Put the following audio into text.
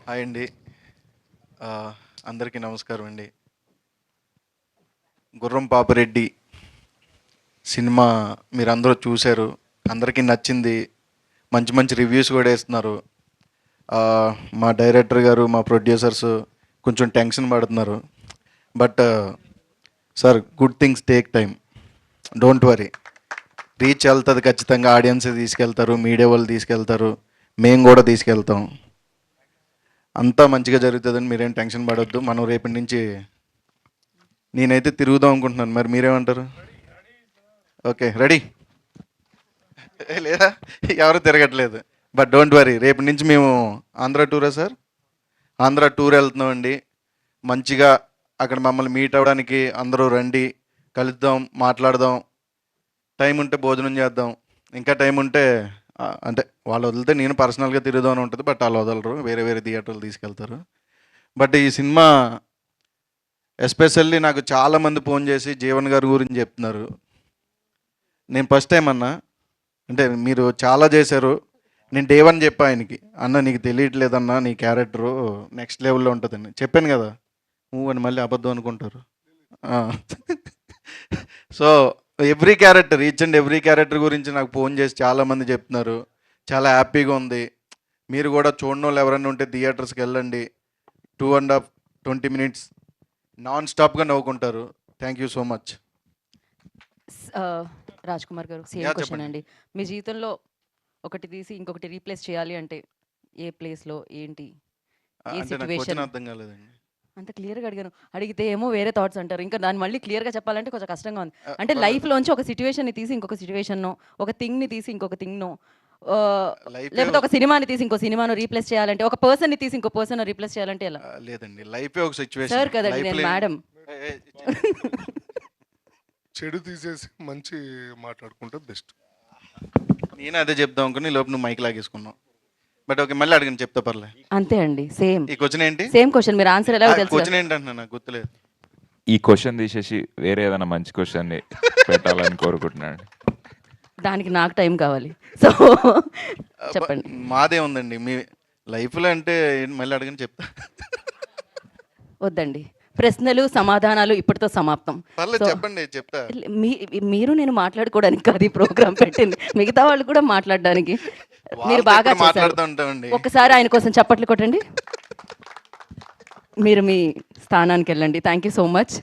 Hi అండి. అందరికీ నమస్కారం అండి. గుర్రం పాపిరెడ్డి సినిమా మీరందరూ చూశారు, అందరికీ నచ్చింది, మంచి మంచి రివ్యూస్ కూడా ఇస్తున్నారు. మా డైరెక్టర్ గారు, మా ప్రొడ్యూసర్స్ కొంచెం టెన్షన్ పడుతున్నారు. But sir, good things take time, don't worry. Reach వెళ్తుంది ఖచ్చితంగా, ఆడియన్స్ తీసుకెళ్తారు, మీడియా వాళ్ళు తీసుకెళ్తారు, మేము కూడా తీసుకెళ్తాం. అంతా మంచిగా జరుగుతుందని మీరేం టెన్షన్ పడొద్దు. మనం రేపటి నుంచి నేనైతే తిరుగుదాం అనుకుంటున్నాను, మరి మీరేమంటారు? Okay, ready? లేదా, ఎవరు తిరగట్లేదు. బట్ డోంట్ వరీ, రేపటి నుంచి మేము ఆంధ్ర టూరా సార్, ఆంధ్ర టూర్ వెళ్తున్నామండి. మంచిగా అక్కడ మమ్మల్ని మీట్ అవ్వడానికి అందరూ రండి, కలుద్దాం, మాట్లాడదాం, టైం ఉంటే భోజనం చేద్దాం, ఇంకా టైం ఉంటే అంటే వాళ్ళు వదిలితే నేను పర్సనల్గా తిరుగుదామని ఉంటుంది. బట్ వాళ్ళు వదలరు, వేరే వేరే థియేటర్లు తీసుకెళ్తారు. బట్ ఈ సినిమా ఎస్పెషల్లీ నాకు చాలామంది ఫోన్ చేసి జీవన్ గారి గురించి చెప్తున్నారు. నేను ఫస్ట్ టైం అన్నా, అంటే మీరు చాలా చేశారు, నేను డే వన్ చెప్పా ఆయనకి, అన్న నీకు తెలియట్లేదన్నా, నీ క్యారెక్టరు నెక్స్ట్ లెవెల్లో ఉంటుందని చెప్పాను కదా. నువ్వు అని మళ్ళీ అబద్ధం అనుకుంటారు. So every character, each and every character గురించి నాకు ఫోన్ చేసి చాలామంది చెప్తున్నారు. చాలా హ్యాపీగా ఉంది. మీరు కూడా చూడని వాళ్ళు ఎవరైనా ఉంటే థియేటర్స్కి వెళ్ళండి. 2.5 20 minutes నాన్ స్టాప్గా నవ్వుకుంటారు. Thank you so much. Raj Kumar గారు, సేమ్ క్వశ్చన్ అండి. మీ జీవితంలో ఒకటి తీసి ఇంకొకటి రీప్లేస్ చేయాలి అంటే ఏ ప్లేస్లో, ఏంటి, ఏ సిచ్యువేషన్? అర్థం కాలేదండి. అంత క్లియర్గా అడిగాను. అడిగితే ఏమో వేరే థాట్స్ అంటారు. ఇంకా దాన్ని మళ్ళీ క్లియర్గా చెప్పాలంటే కొంచెం కష్టంగా ఉంది. అంటే లైఫ్లోంచి ఒక సిచ్యువేషన్ని తీసి ఇంకొక సిచ్యువేషన్ను, ఒక థింగ్ని తీసి ఇంకొక థింగ్ను, లేకపోతే ఒక సినిమాని తీసి ఇంకో సినిమాను రీప్లేస్ చేయాలంటే, ఒక పర్సన్ని తీసి ఇంకో పర్సన్ రీప్లేస్ చేయాలంటే ఎలా? లేదండి, లైఫే ఒక సిచ్యువేషన్. సార్ కదండి, నేను మేడం. చెడు తీసేసి మంచి మాట్లాడుకుంటే బెస్ట్. నేను అదే చెప్దాం అనుకుని లోపు నువ్వు మైక్ లాగేసుకున్నావు. బట్ ఓకే, మళ్ళీ అడిగిన చెప్తా పర్లే. అంతే అండి, సేమ్. ఈ క్వశ్చన్ ఏంటి? సేమ్ క్వశ్చన్, మీరు ఆన్సర్ ఎలా తెలుసు? క్వశ్చన్ ఏంటంటున్నా, నాకు గుర్తులేదు. ఈ క్వశ్చన్ తీసేసి వేరే ఏదైనా మంచి క్వశ్చన్ పెట్టాలని కోరుకుంటున్నాను. దానికి నాకు టైం కావాలి. సో చెప్పండి. మాదే ఉందండి మీ లైఫ్లో అంటే మళ్ళీ అడగని చెప్తా. వద్దండి, ప్రశ్నలు సమాధానాలు ఇప్పటితో సమాప్తం. పర్లేదు, చెప్పండి, చెప్తా. మీరు నేను మాట్లాడుకోవడానికి కాదు ఈ ప్రోగ్రామ్ పెట్టింది, మిగతా వాళ్ళు కూడా మాట్లాడడానికి. మీరు బాగా మాట్లాడుతూ ఉంటామండి. ఒకసారి ఆయన కోసం చప్పట్లు కొట్టండి. మీరు మీ స్థానానికి వెళ్ళండి. Thank you so much.